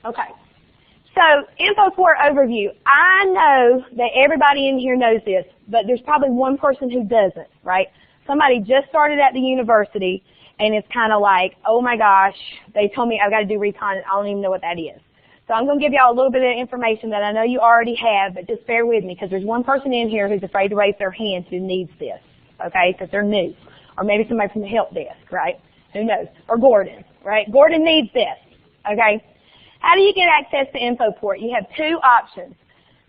Okay. So, InfoPorte overview. I know that everybody in here knows this, but there's probably one person who doesn't, right? Somebody just started at the university, and it's kind of like, oh my gosh, they told me I've got to do Recon, and I don't even know what that is. So I'm going to give y'all a little bit of information that I know you already have, but just bear with me, because there's one person in here who's afraid to raise their hand who needs this, okay, because they're new. Or maybe somebody from the help desk, right? Who knows? Or Gordon, right? Gordon needs this, okay? How do you get access to InfoPorte? You have two options.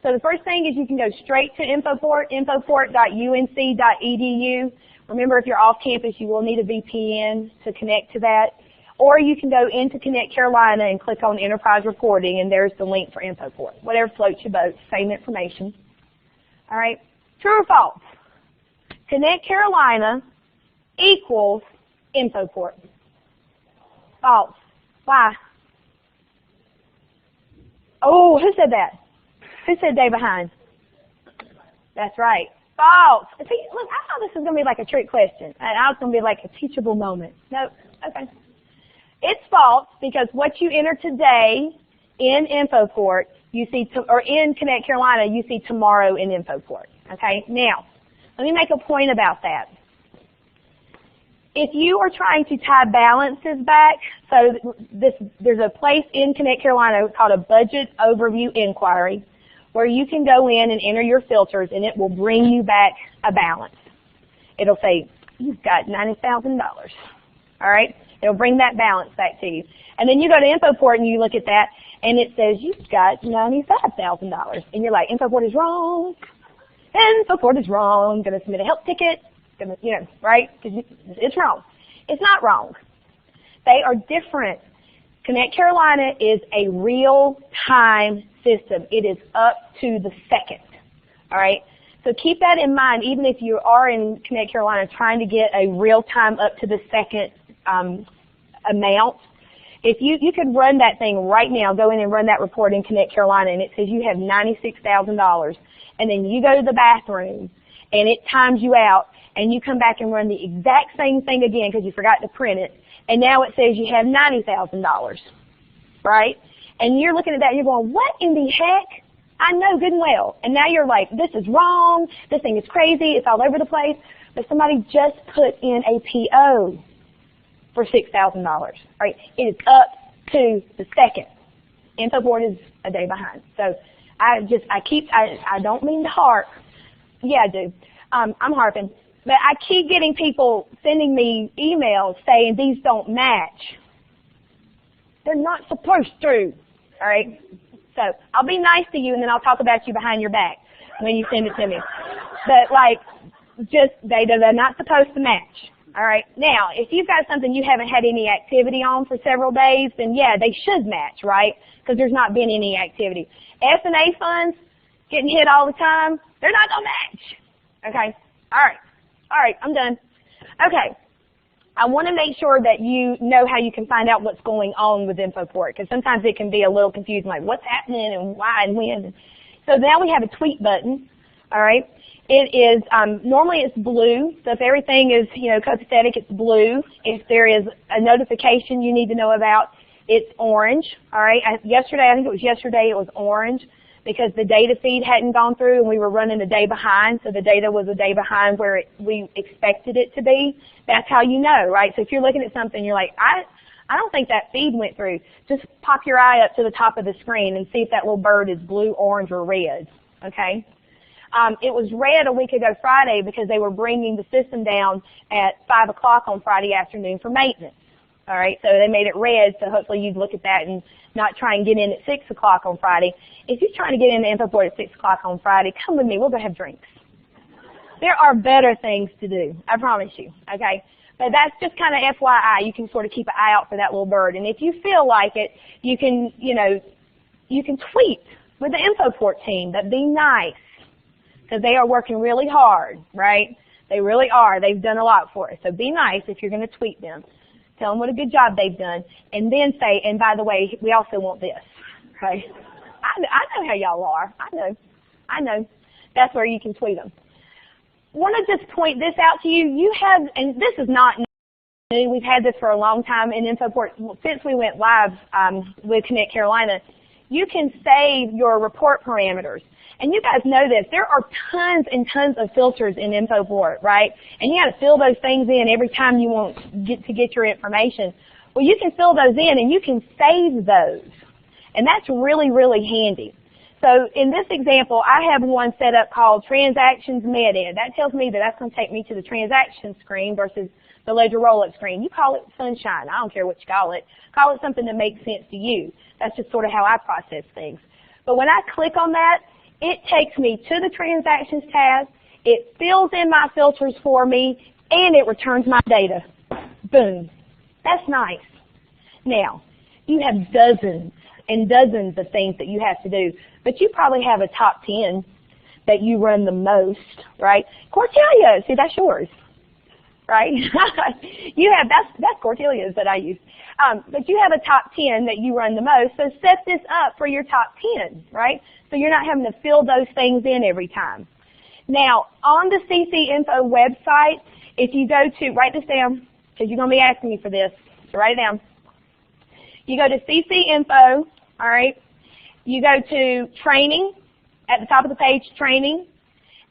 So the first thing is you can go straight to InfoPorte, infoport.unc.edu. Remember, if you're off campus, you will need a VPN to connect to that. Or you can go into Connect Carolina and click on Enterprise Reporting, and there's the link for InfoPorte. Whatever floats your boat, same information. All right, true or false? Connect Carolina equals InfoPorte. False. Why? Oh, who said that? Who said day behind? That's right. False. See, look, I thought this was going to be like a trick question. And I was going to be like a teachable moment. No, okay. It's false because what you enter today in InfoPorte, you see, or in Connect Carolina, you see tomorrow in InfoPorte. Okay. Now, let me make a point about that. If you are trying to tie balances back, so there's a place in Connect Carolina called a Budget Overview Inquiry where you can go in and enter your filters and it will bring you back a balance. It'll say, you've got $90,000. All right? It'll bring that balance back to you. And then you go to InfoPorte and you look at that and it says, you've got $95,000. And you're like, InfoPorte is wrong. InfoPorte is wrong. I'm going to submit a help ticket. You know, right? Because it's wrong. It's not wrong. They are different. Connect Carolina is a real-time system. It is up to the second. All right? So keep that in mind, even if you are in Connect Carolina trying to get a real-time up to the second amount. If you could run that thing right now, go in and run that report in Connect Carolina, and it says you have $96,000, and then you go to the bathroom, and it times you out, and you come back and run the exact same thing again because you forgot to print it, and now it says you have $90,000, right? And you're looking at that and you're going, what in the heck? I know good and well. And now you're like, this is wrong, this thing is crazy, it's all over the place. But somebody just put in a PO for $6,000, right? It is up to the second. InfoPorte is a day behind. So I don't mean to harp. Yeah, I do. I'm harping. But I keep getting people sending me emails saying these don't match. They're not supposed to, all right? So I'll be nice to you, and then I'll talk about you behind your back when you send it to me. But, like, just they're not supposed to match, all right? Now, if you've got something you haven't had any activity on for several days, then, yeah, they should match, right? Because there's not been any activity. S&A funds getting hit all the time, they're not going to match, okay? All right. All right, I'm done. Okay, I want to make sure that you know how you can find out what's going on with InfoPorte, because sometimes it can be a little confusing, like what's happening and why and when. So now we have a tweet button, all right? It is, normally it's blue, so if everything is, copacetic, it's blue. If there is a notification you need to know about, it's orange, all right? I think it was yesterday, it was orange, because the data feed hadn't gone through and we were running a day behind, so the data was a day behind where we expected it to be. That's how you know, right? So if you're looking at something, you're like, I don't think that feed went through. Just pop your eye up to the top of the screen and see if that little bird is blue, orange, or red, okay? It was red a week ago Friday because they were bringing the system down at 5 o'clock on Friday afternoon for maintenance. All right, so they made it red, so hopefully you'd look at that and not try and get in at 6 o'clock on Friday. If you're trying to get into InfoPorte at 6 o'clock on Friday, come with me. We'll go have drinks. There are better things to do, I promise you, okay? But that's just kind of FYI. You can sort of keep an eye out for that little bird. And if you feel like it, you can, you can tweet with the InfoPorte team. That'd be nice because they are working really hard, right? They really are. They've done a lot for us. So be nice if you're going to tweet them. Tell them what a good job they've done, and then say, and by the way, we also want this, right? I know how y'all are. I know. That's where you can tweet them. Want to just point this out to you. You have, and this is not We've had this for a long time in InfoPorte. Since we went live with Connect Carolina, you can save your report parameters. And you guys know this. There are tons and tons of filters in InfoPorte, right? And you got to fill those things in every time you want to get your information. Well, you can fill those in and you can save those. And that's really, really handy. So in this example, I have one set up called Transactions Meta. That tells me that that's going to take me to the transaction screen versus the ledger roll-up screen. You call it sunshine. I don't care what you call it. Call it something that makes sense to you. That's just sort of how I process things. But when I click on that, it takes me to the Transactions tab. It fills in my filters for me, and it returns my data. Boom. That's nice. Now, you have dozens and dozens of things that you have to do, but you probably have a top 10 that you run the most, right? Cortelia, see, that's yours, right? You have, that's Cortelia's that I use. But you have a top 10 that you run the most, so set this up for your top 10, right? So you're not having to fill those things in every time. Now, on the CC Info website, if you go to, write this down, because you're going to be asking me for this, so write it down. You go to CC Info, all right? You go to Training, at the top of the page, Training,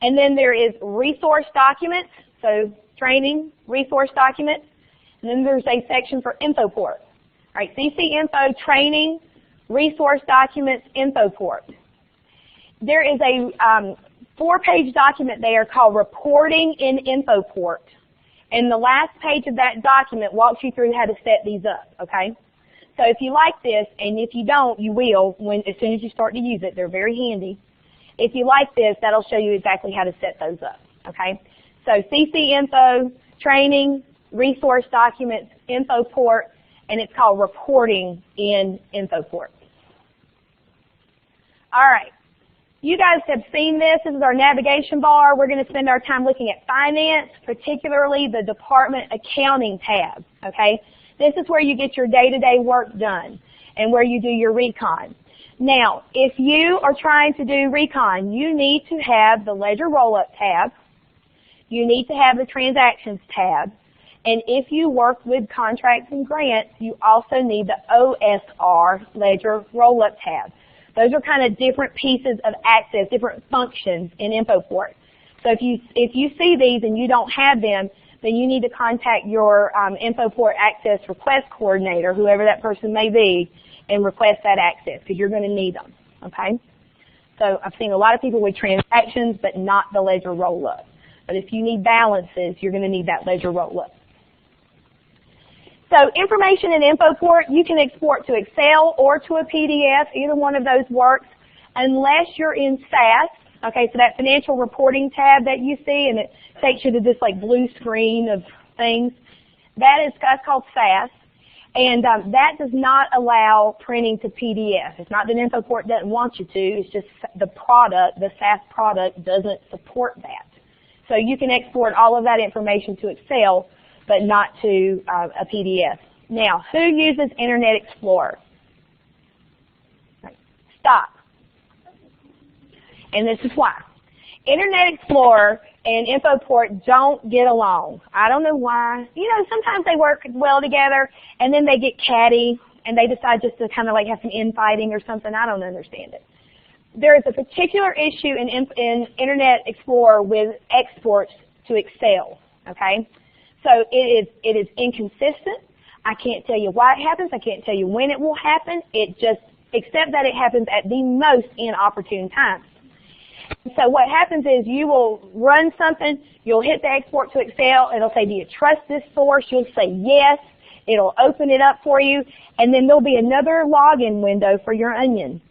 and then there is Resource Documents, so Training, Resource Documents, and then there's a section for InfoPorte. All right, CC Info, Training, Resource Documents, InfoPorte. There is a 4-page document there called Reporting in InfoPorte, and the last page of that document walks you through how to set these up, okay? So if you like this, and if you don't, you will as soon as you start to use it. They're very handy. If you like this, that'll show you exactly how to set those up, okay? So CC Info, Training, Resource Documents, InfoPorte, and it's called Reporting in InfoPorte. All right. You guys have seen this. This is our navigation bar. We're going to spend our time looking at finance, particularly the department accounting tab, okay? This is where you get your day-to-day work done and where you do your recon. Now, if you are trying to do recon, you need to have the ledger roll-up tab. You need to have the transactions tab. And if you work with contracts and grants, you also need the OSR ledger roll-up tab. Those are kind of different pieces of access, different functions in InfoPorte. So if you see these and you don't have them, then you need to contact your InfoPorte Access Request Coordinator, whoever that person may be, and request that access because you're going to need them, okay? So I've seen a lot of people with transactions but not the ledger roll-up. But if you need balances, you're going to need that ledger roll-up. So information in InfoPorte, you can export to Excel or to a PDF. Either one of those works unless you're in SAS. Okay, so that financial reporting tab that you see, and it takes you to this like blue screen of things, that's called SAS. And that does not allow printing to PDF. It's not that InfoPorte doesn't want you to, it's just the product, the SAS product doesn't support that. So you can export all of that information to Excel, but not to a PDF. Now, who uses Internet Explorer? Right. Stop. And this is why. Internet Explorer and InfoPorte don't get along. I don't know why. You know, sometimes they work well together, and then they get catty, and they decide just to kind of like have some infighting or something. I don't understand it. There is a particular issue in Internet Explorer with exports to Excel, okay? So it is inconsistent. I can't tell you why it happens. I can't tell you when it will happen. Except that it happens at the most inopportune times. So what happens is you will run something, you'll hit the export to Excel, it'll say, do you trust this source? You'll say yes, it'll open it up for you, and then there'll be another login window for your Onion.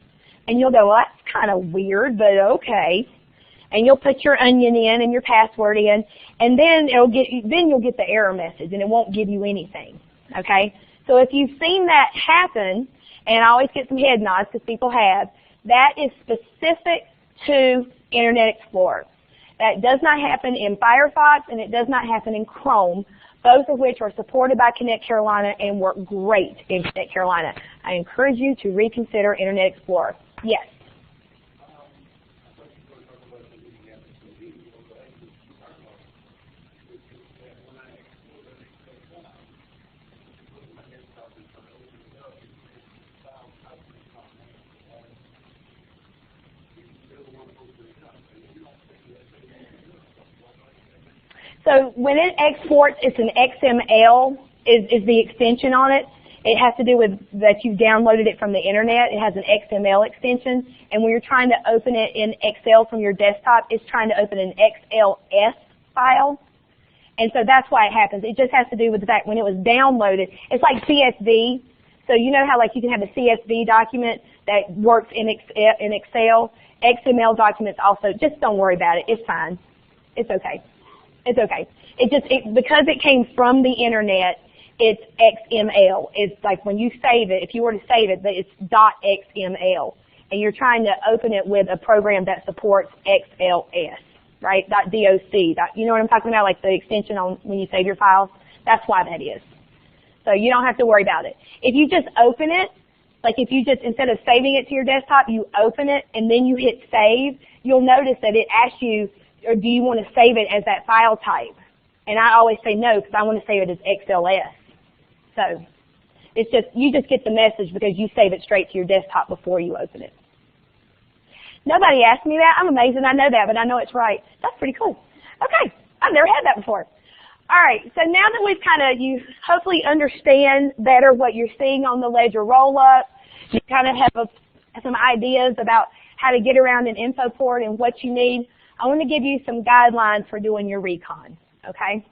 And you'll go, well, that's kind of weird, but okay. And you'll put your Onion in and your password in, and then you'll get the error message, and it won't give you anything, okay? So if you've seen that happen, and I always get some head nods because people have, that is specific to Internet Explorer. That does not happen in Firefox, and it does not happen in Chrome, both of which are supported by Connect Carolina and work great in Connect Carolina. I encourage you to reconsider Internet Explorer. Yes? So when it exports, it's an XML is the extension on it. It has to do with that you've downloaded it from the internet. It has an XML extension. And when you're trying to open it in Excel from your desktop, it's trying to open an XLS file. And so that's why it happens. It just has to do with the fact when it was downloaded, it's like CSV. So you know how like you can have a CSV document that works in Excel? XML documents also, just don't worry about it. It's fine. It's okay. It's okay. Because it came from the internet, it's XML. It's like when you save it, if you were to save it, it's .xml. And you're trying to open it with a program that supports XLS, right? .doc. You know what I'm talking about? Like the extension on when you save your files? That's why that is. So you don't have to worry about it. If you just open it, like if you just, instead of saving it to your desktop, you open it and then you hit save, you'll notice that it asks you, or do you want to save it as that file type? And I always say no because I want to save it as XLS. So it's just, you just get the message because you save it straight to your desktop before you open it. Nobody asked me that. I'm amazed that I know that, but I know it's right. That's pretty cool. Okay, I've never had that before. All right, so now that we've you hopefully understand better what you're seeing on the ledger roll-up, you kind of have some ideas about how to get around an InfoPorte and what you need, I want to give you some guidelines for doing your recon, okay?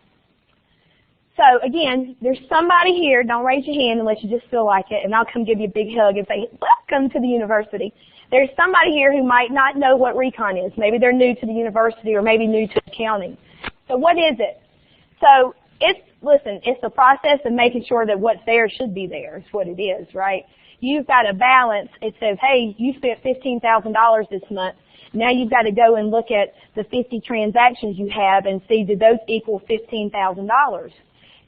So again, there's somebody here, don't raise your hand unless you just feel like it, and I'll come give you a big hug and say, welcome to the university. There's somebody here who might not know what recon is. Maybe they're new to the university or maybe new to accounting. So what is it? So it's the process of making sure that what's there should be there is what it is, right? You've got a balance. It says, hey, you spent $15,000 this month. Now you've got to go and look at the 50 transactions you have and see, did those equal $15,000?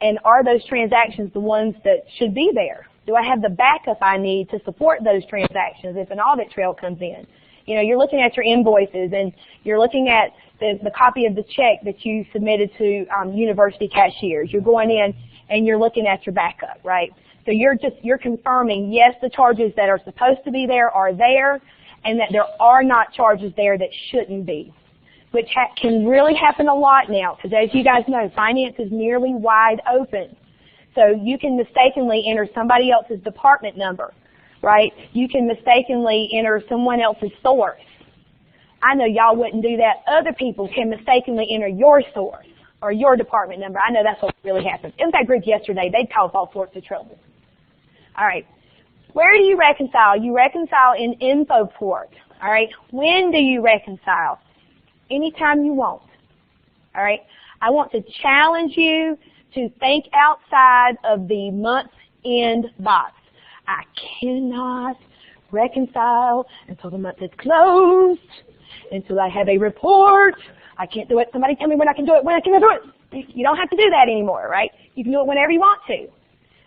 And are those transactions the ones that should be there? Do I have the backup I need to support those transactions if an audit trail comes in? You know, you're looking at your invoices and you're looking at the copy of the check that you submitted to university cashiers. You're going in and you're looking at your backup, right? So you're confirming, yes, the charges that are supposed to be there are there, and that there are not charges there that shouldn't be, which can really happen a lot now, because as you guys know, finance is nearly wide open. So you can mistakenly enter somebody else's department number, right? You can mistakenly enter someone else's source. I know y'all wouldn't do that. Other people can mistakenly enter your source or your department number. I know that's what really happened. In that group yesterday, they caused all sorts of trouble. All right. Where do you reconcile? You reconcile in InfoPorte. All right. When do you reconcile? Anytime you want. All right. I want to challenge you to think outside of the month-end box. I cannot reconcile until the month is closed, until I have a report. I can't do it. Somebody tell me when I can do it, when I can do it. You don't have to do that anymore, right? You can do it whenever you want to.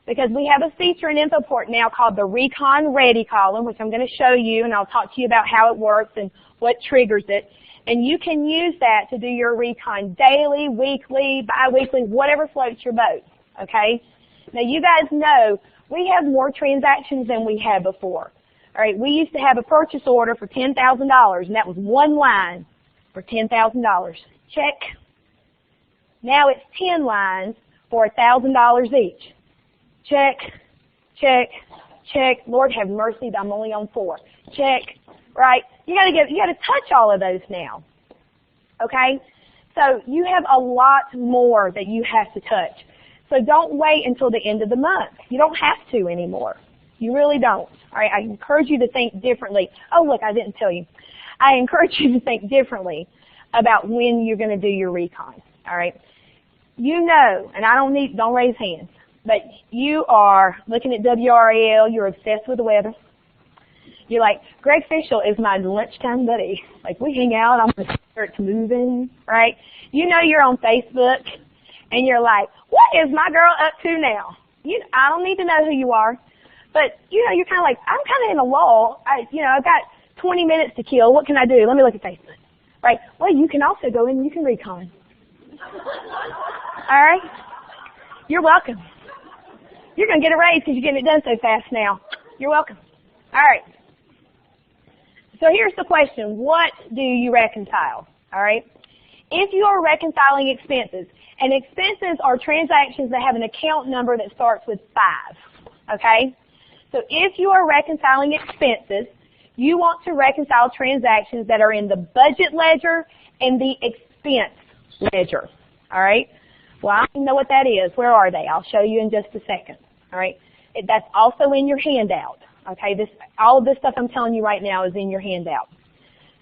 Because we have a feature in InfoPorte now called the Recon Ready column, which I'm going to show you, and I'll talk to you about how it works and what triggers it. And you can use that to do your recon daily, weekly, bi-weekly, whatever floats your boat, okay? Now, you guys know we have more transactions than we had before. All right, we used to have a purchase order for $10,000, and that was one line for $10,000. Check. Now it's 10 lines for $1,000 each. Check, check, check. Lord have mercy, I'm only on 4. Check, right? You gotta touch all of those now. Okay? So you have a lot more that you have to touch. So don't wait until the end of the month. You don't have to anymore. You really don't. All right, I encourage you to think differently. Oh, look, I didn't tell you. I encourage you to think differently about when you're going to do your recon. All right? You know, and don't raise hands, but you are looking at WRAL, you're obsessed with the weather. You're like, Greg Fischel is my lunchtime buddy. Like, we hang out, I'm going to start moving, right? You know you're on Facebook, and you're like, what is my girl up to now? I don't need to know who you are, but, you're kind of like, I'm kind of in a lull. I've got 20 minutes to kill. What can I do? Let me look at Facebook, right? Well, you can also go in and you can recon. All right? You're welcome. You're going to get a raise because you're getting it done so fast now. You're welcome. All right. So here's the question. What do you reconcile? All right? if you are reconciling expenses, and expenses are transactions that have an account number that starts with 5, okay? So if you are reconciling expenses, you want to reconcile transactions that are in the budget ledger and the expense ledger, all right? Well, I don't know what that is. Where are they? I'll show you in just a second, all right? That's also in your handout, okay? All of this stuff I'm telling you right now is in your handout.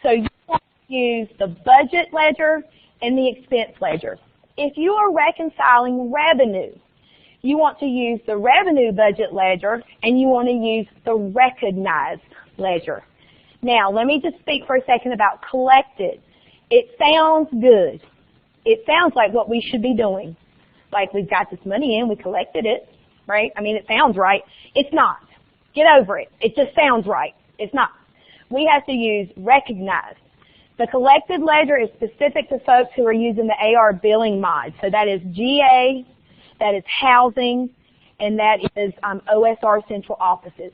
So you want to use the budget ledger and the expense ledger. If you are reconciling revenue, you want to use the revenue budget ledger and you want to use the recognized ledger. Now, let me just speak for a second about collected. It sounds good. It sounds like what we should be doing. Like we've got this money in, we collected it, right? I mean, it sounds right. It's not. Get over it. It just sounds right. It's not. We have to use recognized. The collected ledger is specific to folks who are using the AR billing mod. So that is GA, that is housing, and that is OSR central offices.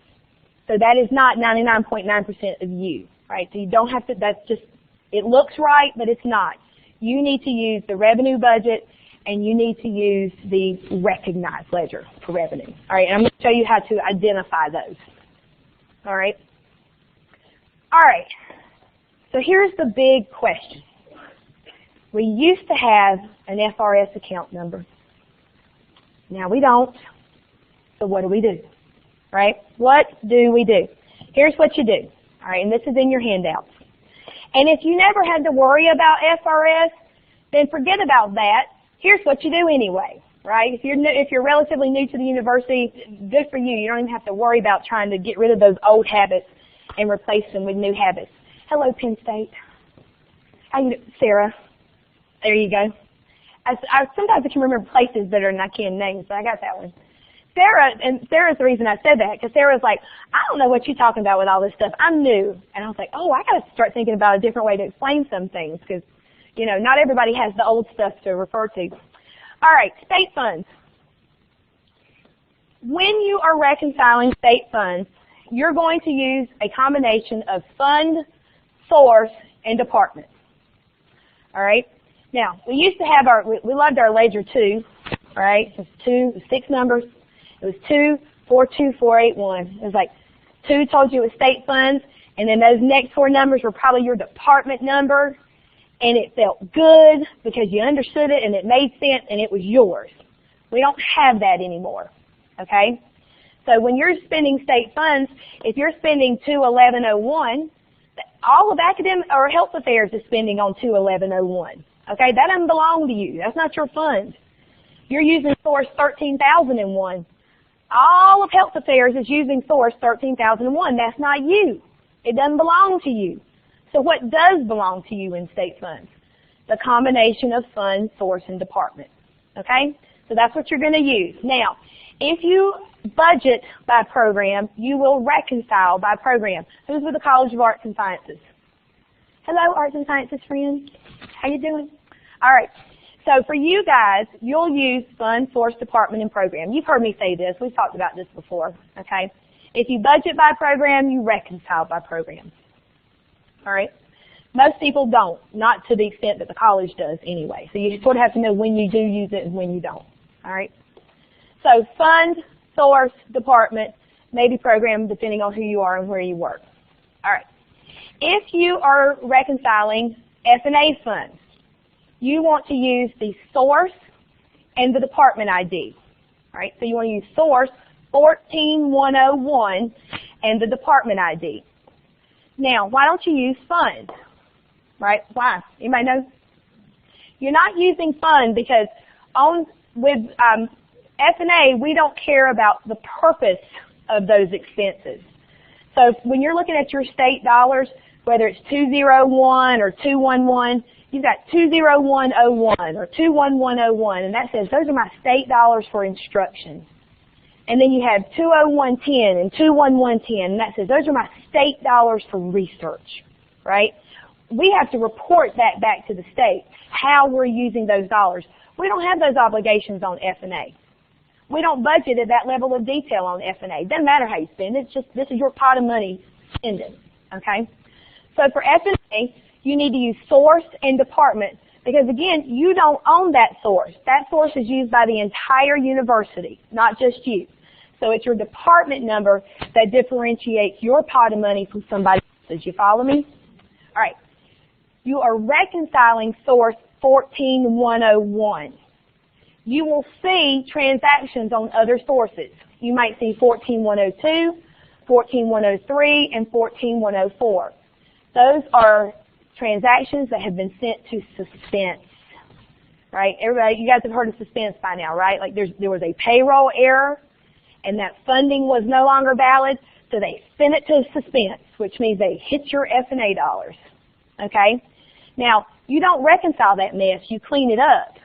So that is not 99.9% of you, right? So you don't have to, that's just, it looks right, but it's not. You need to use the revenue budget, and you need to use the recognized ledger for revenue. All right, and I'm going to show you how to identify those. All right. All right. So here's the big question. We used to have an FRS account number. Now we don't. So what do we do? Right? What do we do? Here's what you do. All right, and this is in your handouts. And if you never had to worry about FRS, then forget about that. Here's what you do anyway, right? If you're relatively new to the university, good for you. You don't even have to worry about trying to get rid of those old habits and replace them with new habits. Hello, Penn State. How you doing? Sarah. There you go. Sometimes I can remember places better than I can names, but I got that one. Sarah's the reason I said that, because Sarah's like, I don't know what you're talking about with all this stuff. I'm new. And I was like, oh, I got to start thinking about a different way to explain some things, because, you know, not everybody has the old stuff to refer to. All right, state funds. When you are reconciling state funds, you're going to use a combination of fund, source, and department. All right? Now, we used to have we loved our ledger 2, all right? It was 6 numbers. It was 242481. It was like 2 told you it was state funds, and then those next 4 numbers were probably your department number, and it felt good because you understood it and it made sense and it was yours. We don't have that anymore, okay? So when you're spending state funds, if you're spending 21101, all of academic or health affairs is spending on 21101. Okay, that doesn't belong to you. That's not your fund. You're using source 13001. All of health affairs is using source 13001. That's not you. It doesn't belong to you. So what does belong to you in state funds? The combination of fund, source, and department. Okay? So that's what you're going to use. Now, if you budget by program, you will reconcile by program. Who's with the College of Arts and Sciences? Hello, Arts and Sciences friends. How you doing? All right. So for you guys, you'll use fund, source, department, and program. You've heard me say this. We've talked about this before. Okay? If you budget by program, you reconcile by program. All right? Most people don't, not to the extent that the college does anyway. So you sort of have to know when you do use it and when you don't. All right? So fund, source, department, maybe program, depending on who you are and where you work. All right. If you are reconciling F&A funds, you want to use the source and the department ID. All right, so you want to use source 14101 and the department ID. Now, why don't you use fund? Right? Why? Anybody know? You're not using fund because with F&A, we don't care about the purpose of those expenses. So when you're looking at your state dollars, whether it's 201 or 211, you've got 20101 or 21101, and that says those are my state dollars for instruction. And then you have 20110 and 21110, and that says those are my state dollars for research, right? We have to report that back to the state, how we're using those dollars. We don't have those obligations on F&A. We don't budget at that level of detail on F&A. It doesn't matter how you spend it. It's just this is your pot of money, spend it, okay? So for F&A, you need to use source and department Because again, you don't own that source. That source is used by the entire university, not just you. So it's your department number that differentiates your pot of money from somebody else's. You follow me? All right. You are reconciling source 14101. You will see transactions on other sources. You might see 14102, 14103, and 14104. Those are transactions that have been sent to suspense. Right? Everybody, you guys have heard of suspense by now, right? Like there was a payroll error, and that funding was no longer valid, so they sent it to suspense, which means they hit your F&A dollars. Okay? Now, you don't reconcile that mess. You clean it up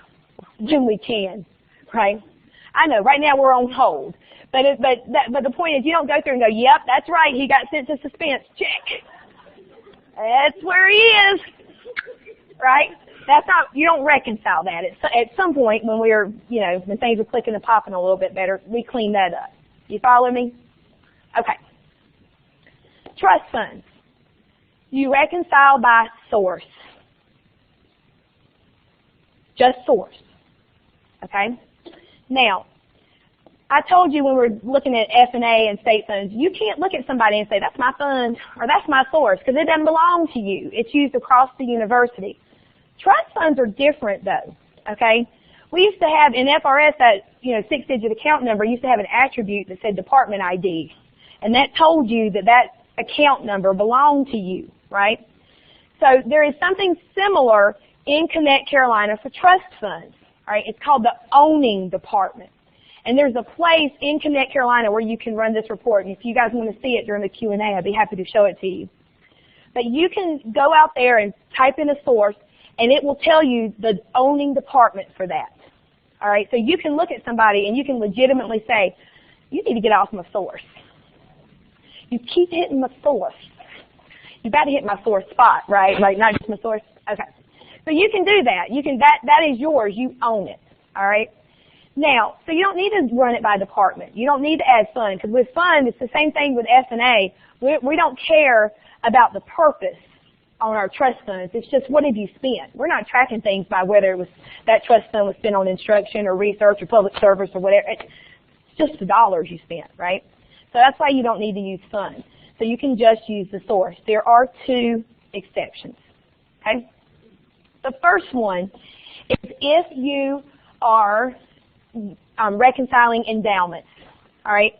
when we can, right? I know, right now we're on hold. But the point is, you don't go through and go, yep, that's right, he got sent to suspense. Check. That's where he is, right? That's not, you don't reconcile that. At some point when we're, when things are clicking and popping a little bit better, we clean that up. You follow me? Okay. Trust funds. You reconcile by source. Just source. Okay? Now, I told you when we were looking at F&A and state funds, you can't look at somebody and say, that's my fund or that's my source, because it doesn't belong to you. It's used across the university. Trust funds are different though, okay? We used to have in FRS that, 6-digit account number used to have an attribute that said department ID. And that told you that that account number belonged to you, right? So there is something similar in Connect Carolina for trust funds, all right? It's called the owning department. And there's a place in Connect Carolina where you can run this report. And if you guys want to see it during the Q&A, I'd be happy to show it to you. But you can go out there and type in a source, and it will tell you the owning department for that. All right, so you can look at somebody and you can legitimately say, you need to get off my source. You keep hitting my source. You got to hit my source spot, right? Like not just my source. Okay. So you can do that. That is yours. You own it. All right. Now, so you don't need to run it by department. You don't need to add fund, because with fund, it's the same thing with F&A. We don't care about the purpose on our trust funds. It's just what have you spent. We're not tracking things by whether it was that trust fund was spent on instruction or research or public service or whatever. It's just the dollars you spent, right? So that's why you don't need to use fund. So you can just use the source. There are two exceptions, okay? The first one is if you are reconciling endowments, all right?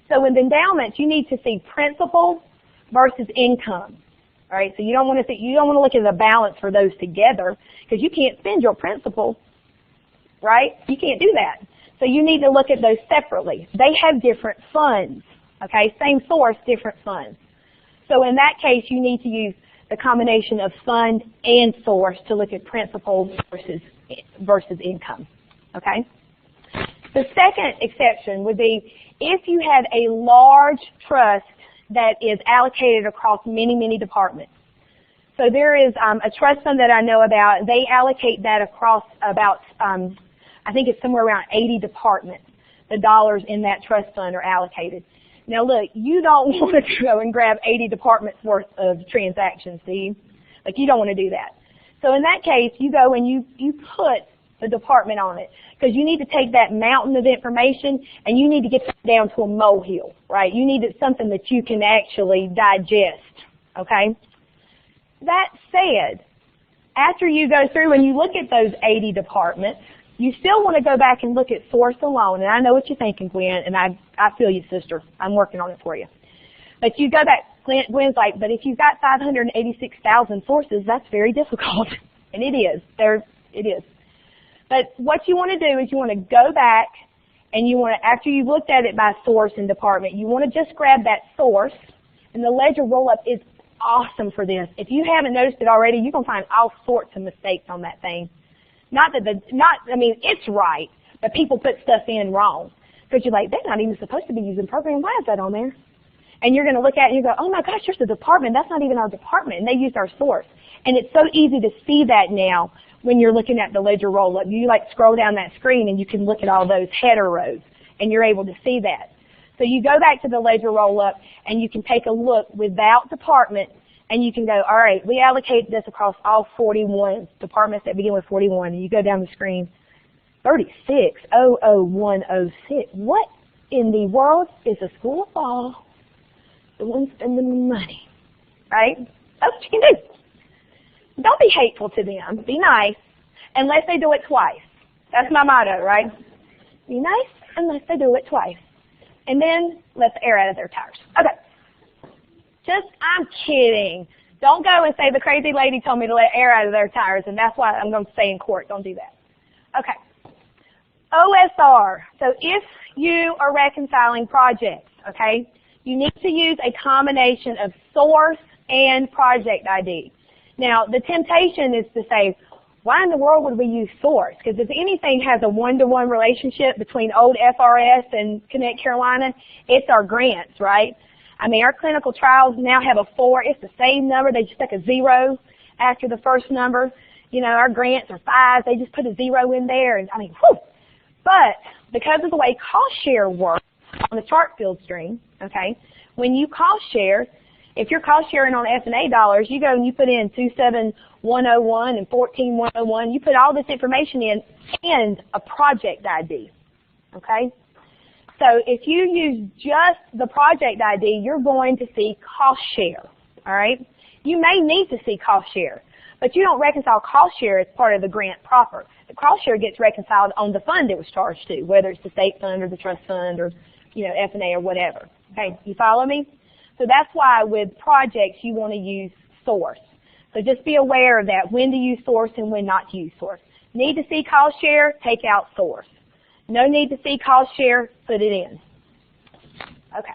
So with endowments, you need to see principal versus income, all right? So you don't want to look at the balance for those together, because you can't spend your principal, right? You can't do that. So you need to look at those separately. They have different funds, okay? Same source, different funds. So in that case, you need to use the combination of fund and source to look at principal versus income, okay? The second exception would be if you have a large trust that is allocated across many, many departments. So there is a trust fund that I know about. They allocate that across about, I think it's somewhere around 80 departments. The dollars in that trust fund are allocated. Now look, you don't want to go and grab 80 departments worth of transactions, do you? Like you don't want to do that. So in that case, you go and you put the department on it, because you need to take that mountain of information and you need to get it down to a molehill, right? You need something that you can actually digest, okay? That said, after you go through and you look at those 80 departments, you still want to go back and look at source alone. And I know what you're thinking, Gwen, and I feel you, sister. I'm working on it for you. But you go back, Gwen's like, but if you've got 586,000 sources, that's very difficult. And it is. It is. But what you want to do is you want to go back and you want to, after you've looked at it by source and department, you want to just grab that source, and the ledger roll-up is awesome for this. If you haven't noticed it already, you're going to find all sorts of mistakes on that thing. It's right, but people put stuff in wrong. Because you're like, they're not even supposed to be using program. Why is that on there? And you're going to look at it and you go, oh my gosh, there's a department. That's not even our department. And they used our source. And it's so easy to see that now when you're looking at the ledger roll-up. You scroll down that screen and you can look at all those header rows and you're able to see that. So you go back to the ledger roll-up and you can take a look without department And you can go, all right, we allocate this across all 41 departments that begin with 41. And you go down the screen, 36,00106. What in the world is a school of law? The one spending money, right? That's what you can do. Don't be hateful to them. Be nice, unless they do it twice. That's my motto, right? Be nice unless they do it twice. And then let the air out of their tires. Okay. I'm kidding. Don't go and say the crazy lady told me to let air out of their tires, and that's why I'm going to stay in court. Don't do that. Okay. OSR. So if you are reconciling projects, okay, you need to use a combination of source and project ID. Now, the temptation is to say, why in the world would we use source? Because if anything has a one-to-one relationship between old FRS and Connect Carolina, it's our grants, right? I mean, our clinical trials now have a 4. It's the same number. They just stick a 0 after the first number. You know, our grants are 5. They just put a 0 in there. And I mean, whew. But because of the way cost share works on the chart field stream, okay, when you cost share, if you're cost sharing on F&A dollars, you go and you put in 27101 and 14101. You put all this information in and a project ID, okay? So if you use just the project ID, you're going to see cost share, all right? You may need to see cost share, but you don't reconcile cost share as part of the grant proper. The cost share gets reconciled on the fund it was charged to, whether it's the state fund or the trust fund or, you know, F&A or whatever. Okay, you follow me? So that's why with projects you want to use source. So just be aware of that, when to use source and when not to use source. Need to see cost share, take out source. No need to see cost share, put it in. Okay.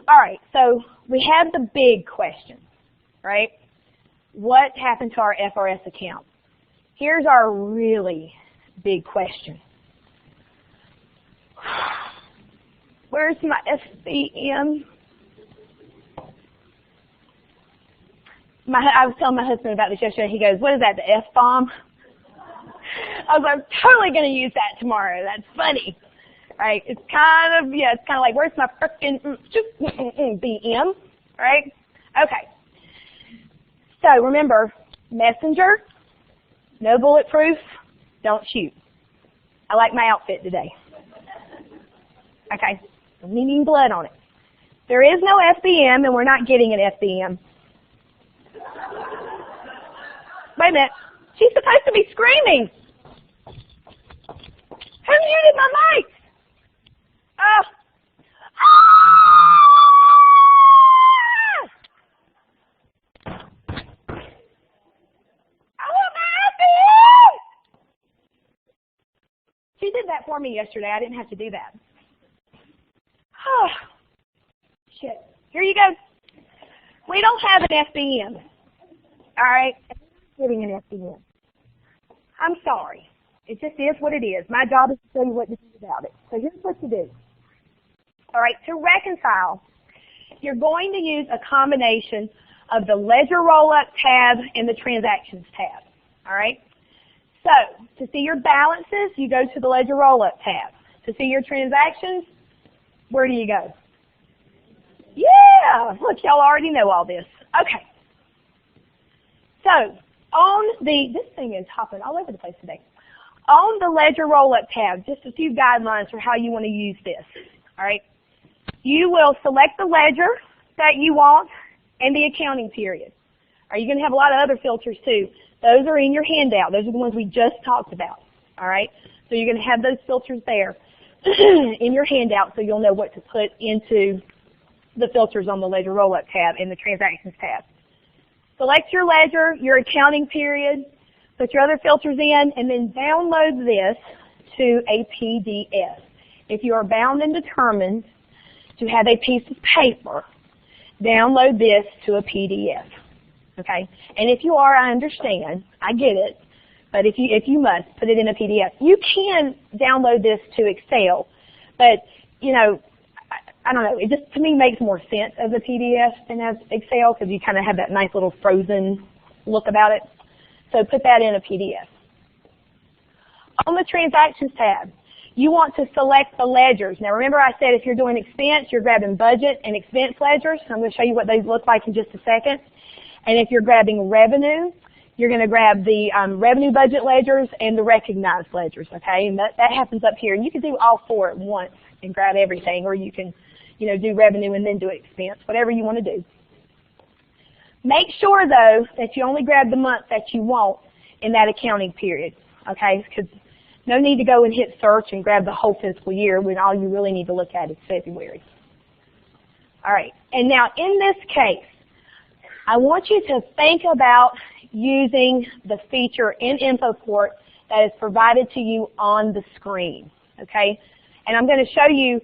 All right, so we have the big question, right? What happened to our FRS account? Here's our really big question. Where's my SBM? I was telling my husband about this yesterday. He goes, what is that, the F-bomb? I was like, I'm totally going to use that tomorrow. That's funny. Right? It's kind of like, where's my frickin' BM? Right? Okay. So remember, messenger, no bulletproof, don't shoot. I like my outfit today. Okay. I'm needing blood on it. There is no FBM, and we're not getting an FBM. Wait a minute. She's supposed to be screaming. Who muted my mic? Ah! I want my FBM! She did that for me yesterday. I didn't have to do that. Oh, shit. Here you go. We don't have an FBM. All right? I'm getting an FBM. I'm sorry. It just is what it is. My job is to tell you what to do about it. So here's what you do. All right, to reconcile, you're going to use a combination of the Ledger Roll-Up tab and the Transactions tab. All right? So, to see your balances, you go to the Ledger Roll-Up tab. To see your transactions, where do you go? Yeah! Look, y'all already know all this. Okay. So, this thing is hopping all over the place today. On the Ledger Roll-Up tab, just a few guidelines for how you want to use this. All right? You will select the ledger that you want and the accounting period. Are you going to have a lot of other filters too? Those are in your handout. Those are the ones we just talked about. All right? So you're going to have those filters there in your handout so you'll know what to put into the filters on the Ledger Roll-Up tab and the Transactions tab. Select your ledger, your accounting period, put your other filters in, and then download this to a PDF. If you are bound and determined to have a piece of paper, download this to a PDF. Okay? And if you are, I understand. I get it. But if you must, put it in a PDF. You can download this to Excel, but, you know, I don't know. It just, to me, makes more sense as a PDF than as Excel because you kind of have that nice little frozen look about it. So put that in a PDF. On the Transactions tab, you want to select the ledgers. Now remember I said if you're doing expense, you're grabbing budget and expense ledgers. So I'm going to show you what those look like in just a second. And if you're grabbing revenue, you're going to grab the revenue budget ledgers and the recognized ledgers, okay? And that happens up here. And you can do all four at once and grab everything, or you can, do revenue and then do expense, whatever you want to do. Make sure, though, that you only grab the month that you want in that accounting period, okay? Because no need to go and hit search and grab the whole fiscal year when all you really need to look at is February. All right, and now in this case, I want you to think about using the feature in InfoPorte that is provided to you on the screen, okay? And I'm going to show you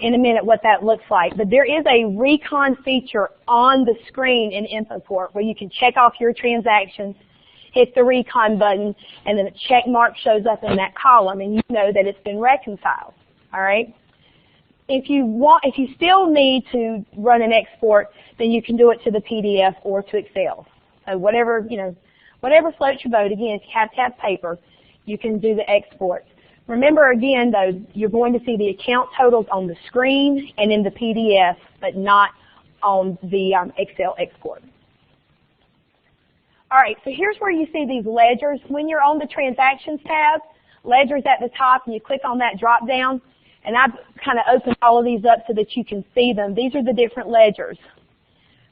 in a minute what that looks like. But there is a Recon feature on the screen in InfoPorte where you can check off your transactions, hit the Recon button, and then a check mark shows up in that column, and you know that it's been reconciled, all right? If you still need to run an export, then you can do it to the PDF or to Excel. So whatever floats your boat. Again, if you have to have paper, you can do the export. Remember again though, you're going to see the account totals on the screen and in the PDF, but not on the Excel export. All right, so here's where you see these ledgers. When you're on the Transactions tab, Ledgers at the top, and you click on that drop down, and I've kind of opened all of these up so that you can see them. These are the different ledgers.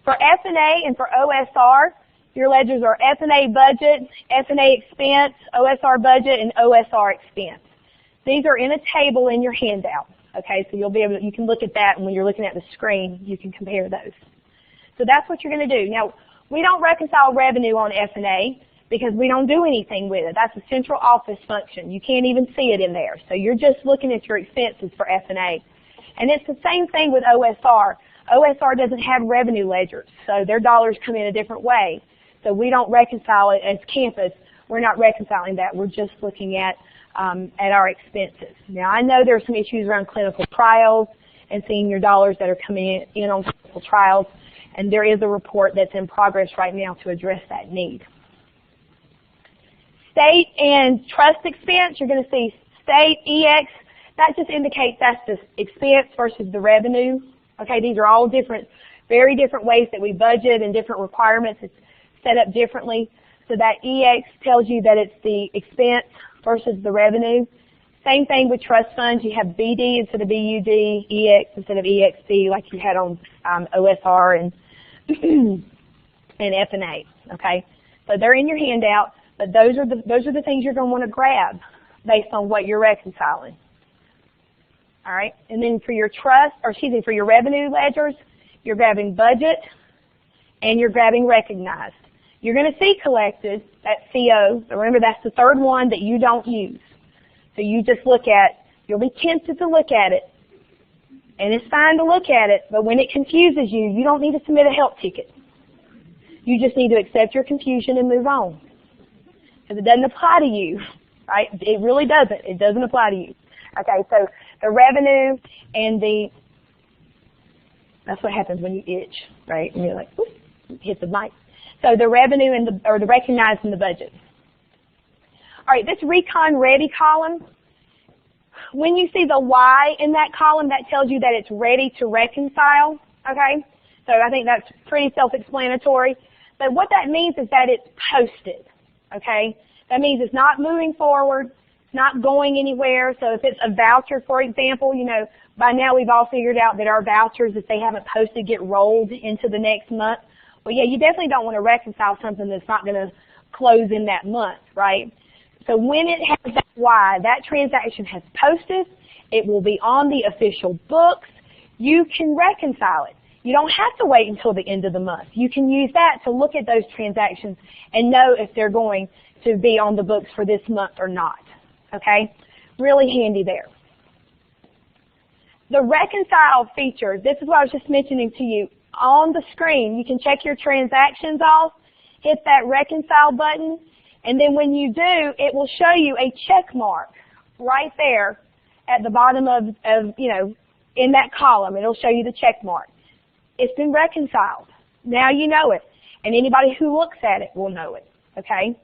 For F&A and for OSR, your ledgers are F&A budget, F&A expense, OSR budget, and OSR expense. These are in a table in your handout. Okay, so you can look at that, and when you're looking at the screen, you can compare those. So that's what you're going to do. Now, we don't reconcile revenue on F&A because we don't do anything with it. That's a central office function. You can't even see it in there. So you're just looking at your expenses for F&A. And it's the same thing with OSR. OSR doesn't have revenue ledgers, so their dollars come in a different way. So we don't reconcile it as campus. We're not reconciling that. We're just looking at our expenses. Now, I know there are some issues around clinical trials and seeing your dollars that are coming in on clinical trials, and there is a report that's in progress right now to address that need. State and trust expense, you're going to see state, EX, that just indicates that's the expense versus the revenue. Okay, these are all different, very different ways that we budget and different requirements. It's set up differently. So that EX tells you that it's the expense versus the revenue. Same thing with trust funds. You have BD instead of BUD, EX instead of EXD like you had on OSR and and F&A. Okay, so they're in your handout, but those are the things you're going to want to grab based on what you're reconciling. All right, and then for your for your revenue ledgers, you're grabbing budget and you're grabbing recognized. You're going to see collected, that's CO. So remember, that's the third one that you don't use. So you just you'll be tempted to look at it. And it's fine to look at it, but when it confuses you, you don't need to submit a help ticket. You just need to accept your confusion and move on. Because it doesn't apply to you, right? It really doesn't. It doesn't apply to you. Okay, so the revenue and that's what happens when you itch, right? And you're like, whoop, hit the mic. So the revenue and the recognized in the budget. All right, this Recon Ready column, when you see the Y in that column, that tells you that it's ready to reconcile, okay? So I think that's pretty self-explanatory. But what that means is that it's posted, okay? That means it's not moving forward, it's not going anywhere. So if it's a voucher, for example, by now we've all figured out that our vouchers, if they haven't posted, get rolled into the next month. Well, yeah, you definitely don't want to reconcile something that's not going to close in that month, right? So when it has that Y, that transaction has posted, it will be on the official books. You can reconcile it. You don't have to wait until the end of the month. You can use that to look at those transactions and know if they're going to be on the books for this month or not, okay? Really handy there. The reconcile feature, this is what I was just mentioning to you. On the screen, you can check your transactions off, hit that reconcile button, and then when you do, it will show you a check mark right there at the bottom of in that column. It'll show you the check mark. It's been reconciled. Now you know it, and anybody who looks at it will know it, okay?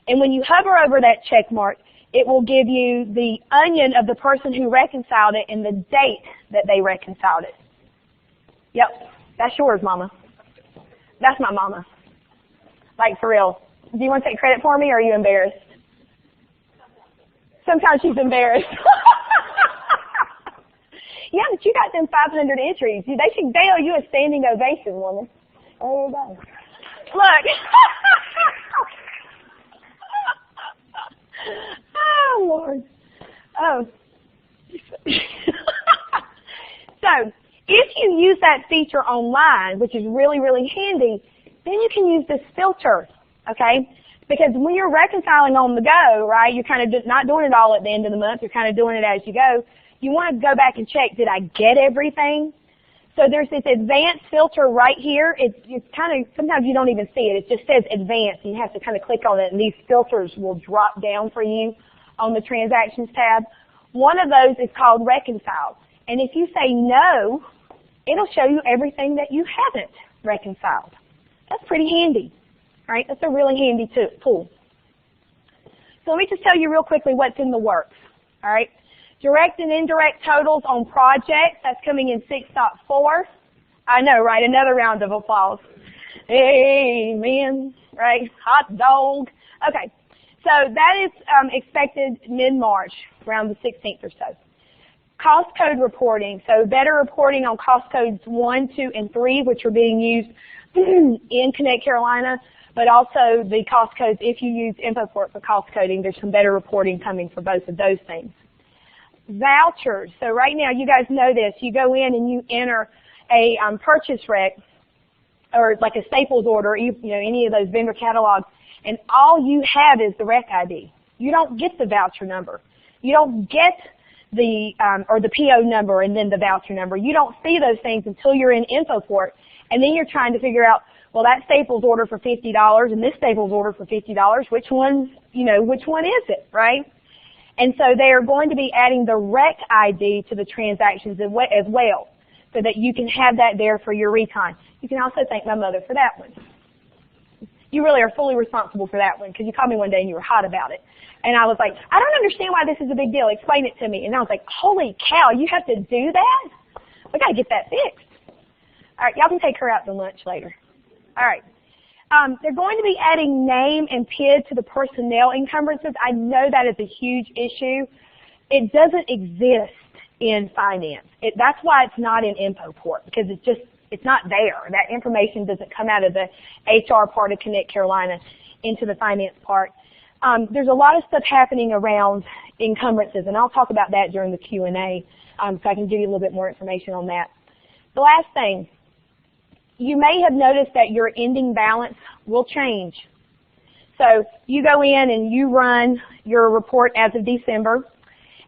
And when you hover over that check mark, it will give you the onion of the person who reconciled it and the date that they reconciled it. Yep, that's yours, Mama. That's my mama. Like, for real. Do you want to take credit for me, or are you embarrassed? Sometimes she's embarrassed. Yeah, but you got them 500 entries. They owe you a standing ovation, woman. There you go. Look. Oh, Lord. Oh. So, if you use that feature online, which is really, really handy, then you can use this filter, okay? Because when you're reconciling on the go, right, you're kind of just not doing it all at the end of the month. You're kind of doing it as you go. You want to go back and check, did I get everything? So there's this advanced filter right here. It's kind of, sometimes you don't even see it. It just says advanced, and you have to kind of click on it, and these filters will drop down for you on the transactions tab. One of those is called reconcile. And if you say no, it'll show you everything that you haven't reconciled. That's pretty handy, right? That's a really handy tool. So let me just tell you real quickly what's in the works, all right? Direct and indirect totals on projects, that's coming in 6.4. I know, right? Another round of applause. Amen, right? Hot dog. Okay, so that is expected mid-March, around the 16th or so. Cost code reporting, so better reporting on cost codes 1, 2, and 3, which are being used in Connect Carolina, but also the cost codes, if you use InfoPorte for cost coding, there's some better reporting coming for both of those things. Vouchers. So right now, you guys know this. You go in and you enter a purchase rec, or like a Staples order, any of those vendor catalogs, and all you have is the rec ID. You don't get the voucher number. You don't get the or the PO number and then the voucher number. You don't see those things until you're in InfoPorte, and then you're trying to figure out, well, that Staples order for $50 and this Staples order for $50. Which one is it, right? And so they are going to be adding the rec ID to the transactions as well, so that you can have that there for your recon. You can also thank my mother for that one. You really are fully responsible for that one, because you called me one day and you were hot about it. And I was like, I don't understand why this is a big deal. Explain it to me. And I was like, holy cow, you have to do that? We got to get that fixed. All right, y'all can take her out to lunch later. All right. They're going to be adding name and PID to the personnel encumbrances. I know that is a huge issue. It doesn't exist in finance. That's why it's not in InfoPorte, because it's not there. That information doesn't come out of the HR part of Connect Carolina into the finance part. There's a lot of stuff happening around encumbrances, and I'll talk about that during the Q&A, so I can give you a little bit more information on that. The last thing, you may have noticed that your ending balance will change. So you go in and you run your report as of December,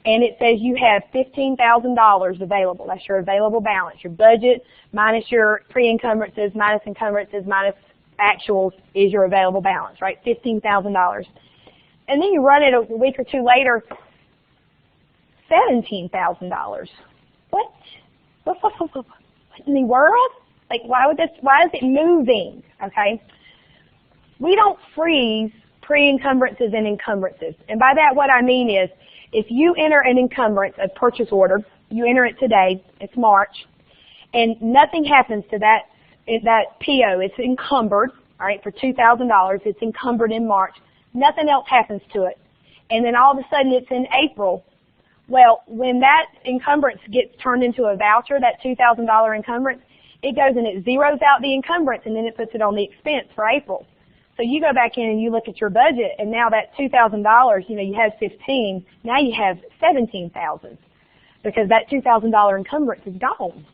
and it says you have $15,000 available. That's your available balance. Your budget minus your pre-encumbrances, minus encumbrances, minus actuals is your available balance, right? $15,000. And then you run it a week or two later, $17,000. What in the world? Like, why is it moving? Okay? We don't freeze pre-encumbrances and encumbrances. And by that, what I mean is, if you enter an encumbrance, a purchase order, you enter it today, it's March, and nothing happens to that PO. It's encumbered, all right, for $2,000. It's encumbered in March. Nothing else happens to it. And then all of a sudden it's in April. Well, when that encumbrance gets turned into a voucher, that $2,000 encumbrance, it goes and it zeroes out the encumbrance, and then it puts it on the expense for April. So you go back in and you look at your budget, and now that $2,000, you had 15, now you have 17,000, because that $2,000 encumbrance is gone.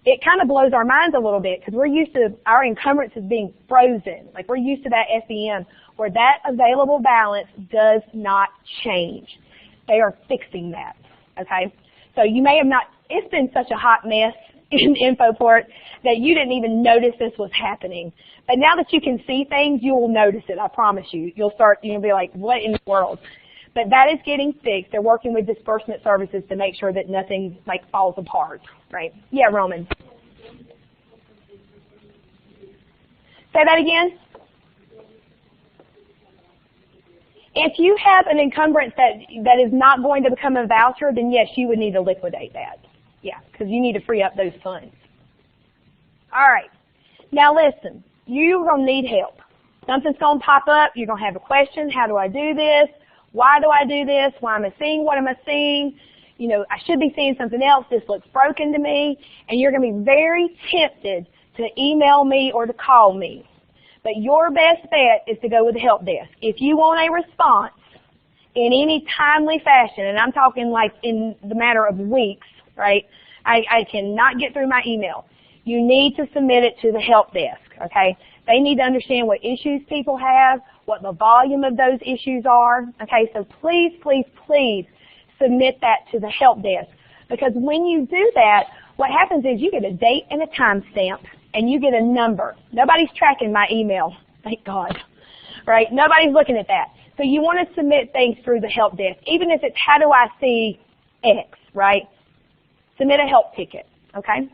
It kind of blows our minds a little bit, because we're used to our encumbrances being frozen. Like, we're used to that FEM, where that available balance does not change. They are fixing that, okay? So you may have not, it's been such a hot mess in InfoPorte that you didn't even notice this was happening. But now that you can see things, you will notice it, I promise you. You'll be like, what in the world? But that is getting fixed. They're working with disbursement services to make sure that nothing falls apart, right? Yeah, Roman. Say that again. If you have an encumbrance that is not going to become a voucher, then yes, you would need to liquidate that. Yeah, because you need to free up those funds. All right. Now listen, you're going to need help. Something's going to pop up. You're going to have a question. How do I do this? Why do I do this? Why am I seeing what am I seeing? You know, I should be seeing something else. This looks broken to me. And you're going to be very tempted to email me or to call me. But your best bet is to go with the help desk. If you want a response in any timely fashion, and I'm talking like in the matter of weeks, right? I cannot get through my email. You need to submit it to the help desk, okay? They need to understand what issues people have, what the volume of those issues are, okay? So please, please, please submit that to the help desk. Because when you do that, what happens is you get a date and a timestamp, and you get a number. Nobody's tracking my email, thank God, right? Nobody's looking at that. So you want to submit things through the help desk, even if it's how do I see X, right? Submit a help ticket, okay?